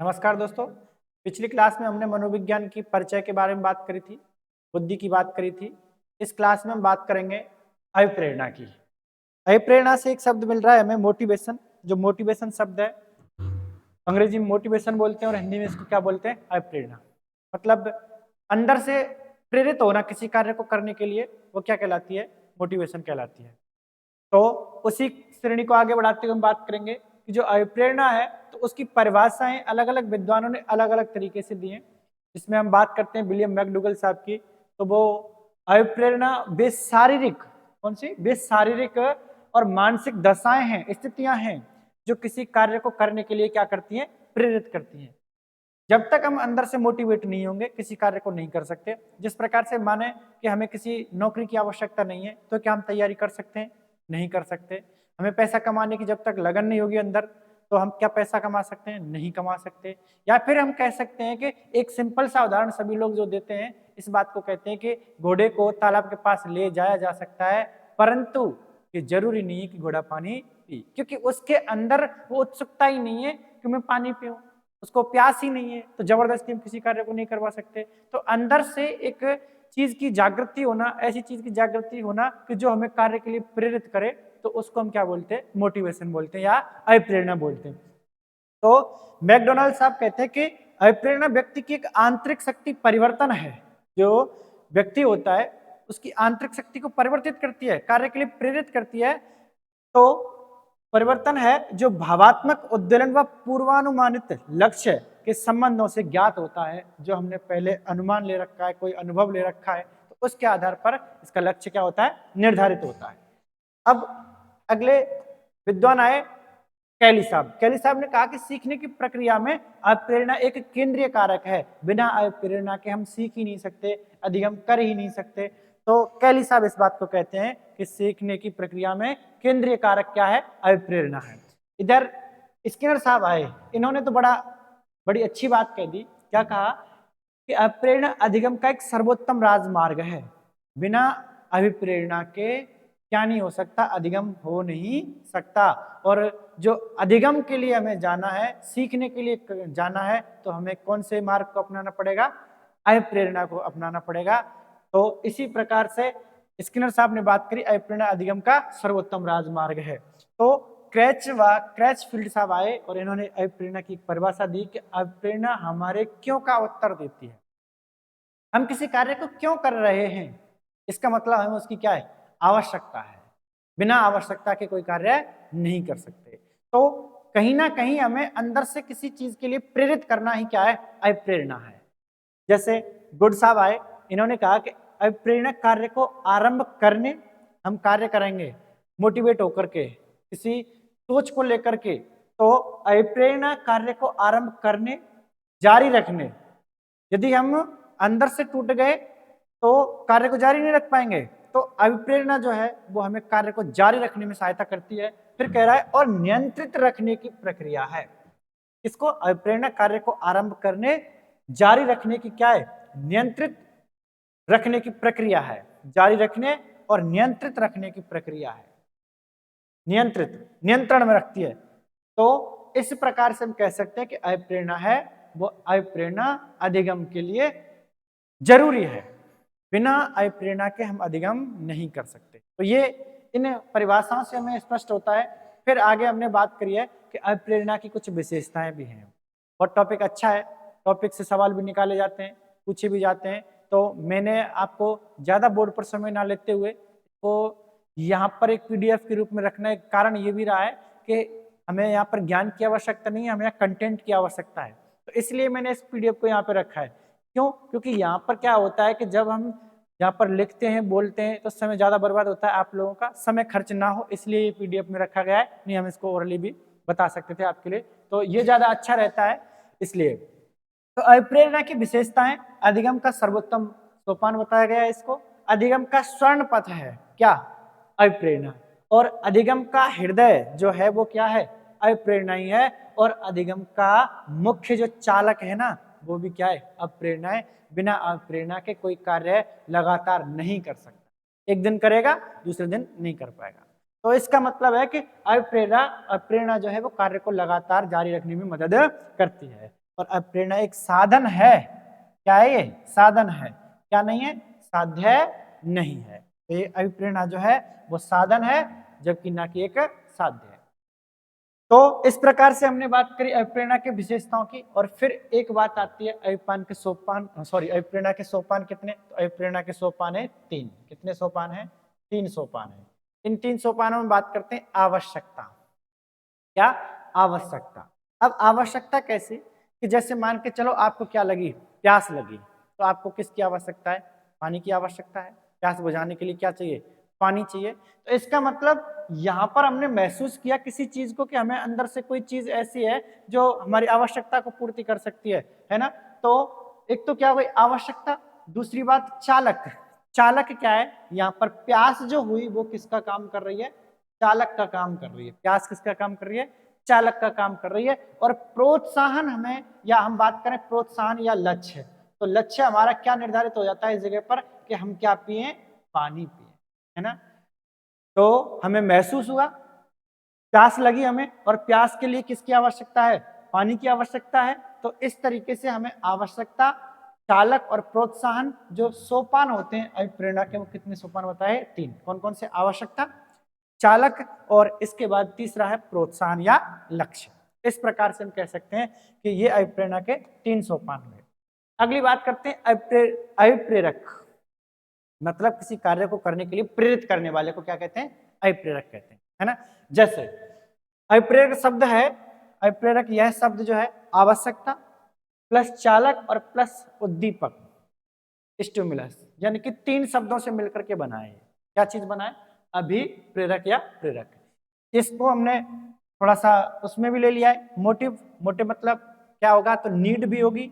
नमस्कार दोस्तों। पिछली क्लास में हमने मनोविज्ञान की परिचय के बारे में बात करी थी, बुद्धि की बात करी थी। इस क्लास में हम बात करेंगे अभिप्रेरणा की। अभिप्रेरणा से एक शब्द मिल रहा है हमें, मोटिवेशन। जो मोटिवेशन शब्द है, अंग्रेजी में मोटिवेशन बोलते हैं और हिंदी में इसको क्या बोलते हैं, अभिप्रेरणा। मतलब अंदर से प्रेरित होना किसी कार्य को करने के लिए, वो क्या कहलाती है, मोटिवेशन कहलाती है। तो उसी श्रेणी को आगे बढ़ाते हुए हम बात करेंगे कि जो अभिप्रेरणा है तो उसकी परिभाषाएं अलग अलग विद्वानों ने अलग अलग तरीके से दी हैं। इसमें हम बात करते हैं विलियम मैकडूगल साहब की, तो वो अभिप्रेरणा वे शारीरिक, कौन सी, वे शारीरिक और मानसिक दशाएं हैं, स्थितियां हैं जो किसी कार्य को करने के लिए क्या करती हैं, प्रेरित करती हैं। जब तक हम अंदर से मोटिवेट नहीं होंगे किसी कार्य को नहीं कर सकते। जिस प्रकार से माने कि हमें किसी नौकरी की आवश्यकता नहीं है तो क्या हम तैयारी कर सकते हैं, नहीं कर सकते। हमें पैसा कमाने की जब तक लगन नहीं होगी अंदर, तो हम क्या पैसा कमा सकते हैं, नहीं कमा सकते। या फिर हम कह सकते हैं कि एक सिंपल सा उदाहरण सभी लोग जो देते हैं, इस बात को कहते हैं कि घोड़े को तालाब के पास ले जाया जा सकता है, परंतु ये जरूरी नहीं है कि घोड़ा पानी पी, क्योंकि उसके अंदर वो उत्सुकता ही नहीं है कि मैं पानी पीऊं, उसको प्यास ही नहीं है, तो जबरदस्ती हम किसी कार्य को नहीं करवा सकते। तो अंदर से एक चीज की जागृति होना, ऐसी चीज की जागृति होना कि जो हमें कार्य के लिए प्रेरित करे, तो उसको हम क्या बोलते हैं, मोटिवेशन बोलते हैं या अभिप्रेरणा बोलते हैं। तो मैकडोनाल्ड साहब कहते हैं कि अभिप्रेरणा व्यक्ति की एक आंतरिक शक्ति परिवर्तन है। जो व्यक्ति होता है उसकी आंतरिक शक्ति को परिवर्तित करती है, कार्य के लिए प्रेरित करती है। तो परिवर्तन है जो भावात्मक उद्वेलन व पूर्वानुमानित लक्ष्य के संबंधों से ज्ञात होता है। जो हमने पहले अनुमान ले रखा है, कोई अनुभव ले रखा है, तो उसके आधार पर इसका लक्ष्य क्या होता है, निर्धारित होता है। अब अगले विद्वान आए कैली साहब। कैली साहब ने कहा कि सीखने की प्रक्रिया में अभिप्रेरणा एक केंद्रीय कारक है। बिना अभिप्रेरणा के हम सीख ही नहीं सकते, अधिगम कर ही नहीं सकते। तो कैली साहब इस बात को कहते हैं कि सीखने की प्रक्रिया में केंद्रीय कारक क्या है, अभिप्रेरणा है। इधर स्किनर साहब आए, इन्होंने तो बड़ी अच्छी बात कह दी। क्या कहा कि अभिप्रेरणा अधिगम का एक सर्वोत्तम राजमार्ग है। बिना अभिप्रेरणा के क्या नहीं हो सकता, अधिगम हो नहीं सकता। और जो अधिगम के लिए हमें जाना है, सीखने के लिए जाना है, तो हमें कौन से मार्ग को अपनाना पड़ेगा, अभिप्रेरणा को अपनाना पड़ेगा। तो इसी प्रकार से स्किनर साहब ने बात करी, अभिप्रेरणा अधिगम का सर्वोत्तम राजमार्ग है। तो क्रैचफील्ड साहब आए और इन्होंने अभिप्रेरणा की परिभाषा दी कि अभिप्रेरणा हमारे क्यों का उत्तर देती है। हम किसी कार्य को क्यों कर रहे हैं, इसका मतलब हमें उसकी क्या है, आवश्यकता है। बिना आवश्यकता के कोई कार्य नहीं कर सकते। तो कहीं ना कहीं हमें अंदर से किसी चीज के लिए प्रेरित करना ही क्या है, अभिप्रेरणा है। जैसे गुड साहब आए, इन्होंने कहा कि अभिप्रेरणा कार्य को आरंभ करने, हम कार्य करेंगे मोटिवेट होकर के, किसी सोच को लेकर के, तो अभिप्रेरणा कार्य को आरंभ करने, जारी रखने। यदि हम अंदर से टूट गए तो कार्य को जारी नहीं रख पाएंगे। तो अभिप्रेरणा जो है वो हमें कार्य को जारी रखने में सहायता करती है। फिर कह रहा है और नियंत्रित रखने की प्रक्रिया है। इसको अभिप्रेरणा कार्य को आरंभ करने, जारी रखने की क्या है, नियंत्रित रखने की प्रक्रिया है। जारी रखने और नियंत्रित रखने की प्रक्रिया है। नियंत्रित, नियंत्रण में रखती है। तो इस प्रकार से हम कह सकते हैं कि अभिप्रेरणा है वो अभिप्रेरणा अधिगम के लिए जरूरी है। बिना अभिप्रेरणा के हम अधिगम नहीं कर सकते। तो ये इन परिभाषाओं से हमें स्पष्ट होता है। फिर आगे हमने बात करी है कि अभिप्रेरणा की कुछ विशेषताएं भी हैं। और टॉपिक अच्छा है, टॉपिक से सवाल भी निकाले जाते हैं, पूछे भी जाते हैं। तो मैंने आपको ज्यादा बोर्ड पर समय ना लेते हुए तो यहाँ पर एक पीडीएफ के रूप में रखने का कारण ये भी रहा है कि हमें यहाँ पर ज्ञान की आवश्यकता नहीं है, हमें यहाँ कंटेंट की आवश्यकता है। तो इसलिए मैंने इस पीडीएफ को यहाँ पे रखा है। क्यों? क्योंकि यहाँ पर क्या होता है कि जब हम यहाँ पर लिखते हैं, बोलते हैं, तो समय ज्यादा बर्बाद होता है, आप लोगों का समय खर्च ना हो, इसलिए ये पीडीएफ में रखा गया है। नहीं हम इसको ओरली भी बता सकते थे आपके लिए, तो ये ज्यादा अच्छा रहता है इसलिए। तो अभिप्रेरणा की विशेषताएं, अधिगम का सर्वोत्तम सोपान बताया गया है इसको। अधिगम का स्वर्ण पथ है क्या, अभिप्रेरणा। और अधिगम का हृदय जो है वो क्या है, अभिप्रेरणा ही है। और अधिगम का मुख्य जो चालक है ना, वो भी क्या है, अभिप्रेरणा है। बिना अभिप्रेरणा के कोई कार्य लगातार नहीं कर सकता। एक दिन करेगा, दूसरे दिन नहीं कर पाएगा। तो इसका मतलब है कि अभिप्रेरणा जो है वो कार्य को लगातार जारी रखने में मदद करती है। और अभिप्रेरणा एक साधन है। क्या है? ये साधन है, क्या नहीं है? साध्य नहीं है। तो ये अभिप्रेरणा जो है वो साधन है, जबकि ना कि एक साध्य है। तो इस प्रकार से हमने बात करी अभिप्रेरणा के विशेषताओं की। और फिर एक बात आती है अभिपान के सोपान, अभिप्रेरणा के सोपान कितने? तो अभिप्रेरणा के सोपान है 3। कितने सोपान है? 3 सोपान है। इन 3 सोपानों में बात करते हैं आवश्यकता। क्या? आवश्यकता। अब आवश्यकता कैसे? कि जैसे मान के चलो आपको क्या लगी? प्यास लगी, तो आपको किसकी आवश्यकता है? पानी की आवश्यकता है। प्यास बुझाने के लिए क्या चाहिए? पानी चाहिए। तो इसका मतलब यहाँ पर हमने महसूस किया किसी चीज को कि हमें अंदर से कोई चीज ऐसी है जो हमारी आवश्यकता को पूर्ति कर सकती है ना। तो एक तो क्या हुई? आवश्यकता। दूसरी बात चालक। चालक क्या है? यहाँ पर प्यास जो हुई वो किसका काम कर रही है? चालक का काम कर रही है। प्यास किसका काम कर रही है? चालक का काम कर रही है। और प्रोत्साहन हमें, या हम बात करें प्रोत्साहन या लक्ष्य, तो लक्ष्य हमारा क्या निर्धारित हो जाता है इस जगह पर? कि हम क्या पिए? पानी पिए, है ना। तो हमें महसूस हुआ, प्यास लगी हमें, और प्यास के लिए किसकी आवश्यकता है? पानी की आवश्यकता है। तो इस तरीके से हमें आवश्यकता, चालक और प्रोत्साहन जो सोपान होते हैं अभिप्रेरणा के, वो कितने सोपान होता है? 3। कौन कौन से? आवश्यकता, चालक, और इसके बाद तीसरा है प्रोत्साहन या लक्ष्य। इस प्रकार से हम कह सकते हैं कि ये अभिप्रेरणा के 3 सोपान हुए। अगली बात करते हैं अभिप्रेरक। मतलब किसी कार्य को करने के लिए प्रेरित करने वाले को क्या कहते हैं? अभिप्रेरक कहते हैं, है ना। जैसे अभिप्रेरक शब्द है, अभिप्रेरक यह शब्द जो है आवश्यकता प्लस चालक और प्लस उद्दीपक, स्टिमुलस, यानी कि 3 शब्दों से मिलकर के बना है। क्या चीज बना है? अभिप्रेरक या प्रेरक। इसको हमने थोड़ा सा उसमें भी ले लिया है। मोटिव, मोटिव मतलब क्या होगा? तो नीड भी होगी,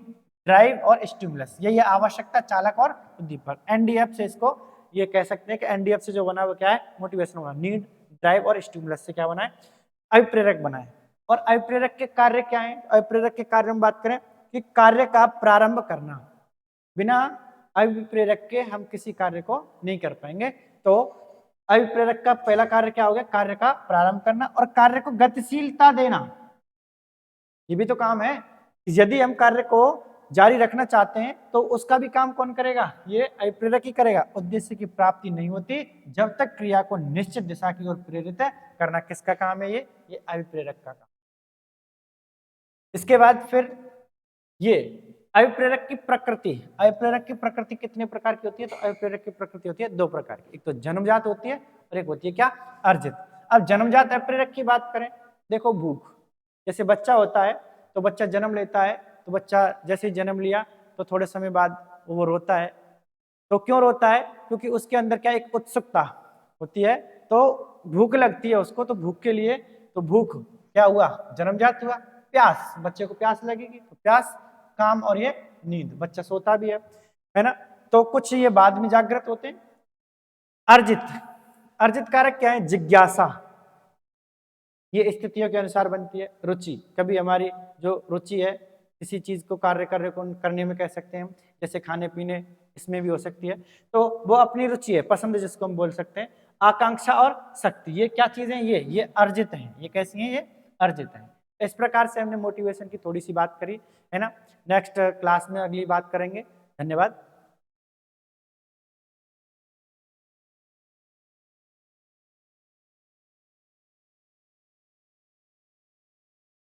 ड्राइव और स्टिमुलस, यही है आवश्यकता, चालक और उद्दीपक। एनडीएफ से इसको ये कह सकते हैं कि एनडीएफ से जो बना है वो क्या है? मोटिवेशन बना। नीड, ड्राइव और स्टिमुलस से क्या बना है? अभिप्रेरक बना है। और अभिप्रेरक के कार्य क्या है? अभिप्रेरक के कार्य में बात करें कि कार्य का प्रारंभ करना। बिना अभिप्रेरक के हम किसी कार्य को नहीं कर पाएंगे। तो अभिप्रेरक का पहला कार्य क्या हो गया? कार्य का प्रारंभ करना और कार्य को गतिशीलता देना। ये भी तो काम है। यदि हम कार्य को जारी रखना चाहते हैं तो उसका भी काम कौन करेगा? ये अभिप्रेरक ही करेगा। उद्देश्य की प्राप्ति नहीं होती जब तक क्रिया को निश्चित दिशा की ओर प्रेरित करना किसका काम है? ये अभिप्रेरक का काम। इसके बाद फिर ये अभिप्रेरक की प्रकृति। अभिप्रेरक की प्रकृति कितने प्रकार की होती है? तो अभिप्रेरक की प्रकृति होती है 2 प्रकार की। एक तो जन्मजात होती है और एक होती है क्या? अर्जित। अब जन्मजात अभिप्रेरक की बात करें, देखो भूख। जैसे बच्चा होता है तो बच्चा जन्म लेता है, तो बच्चा जैसे ही जन्म लिया तो थोड़े समय बाद वो रोता है। तो क्यों रोता है? क्योंकि उसके अंदर क्या एक उत्सुकता होती है, तो भूख लगती है उसको। तो भूख के लिए, तो भूख क्या हुआ? जन्मजात हुआ। प्यास, बच्चे को प्यास लगेगी, तो प्यास, काम, और ये नींद, बच्चा सोता भी है ना। तो कुछ ये बाद में जागृत होते हैं। अर्जित, अर्जित कारक क्या है? जिज्ञासा। ये स्थितियों के अनुसार बनती है। रुचि, कभी हमारी जो रुचि है किसी चीज को कार्य करने में कह सकते हैं, जैसे खाने पीने, इसमें भी हो सकती है। तो वो अपनी रुचि है, पसंद जिसको हम बोल सकते हैं। आकांक्षा और शक्ति, ये क्या चीजें? ये अर्जित हैं। ये कैसी हैं? ये अर्जित हैं। इस प्रकार से हमने मोटिवेशन की थोड़ी सी बात करी, है ना। नेक्स्ट क्लास में अगली बात करेंगे। धन्यवाद।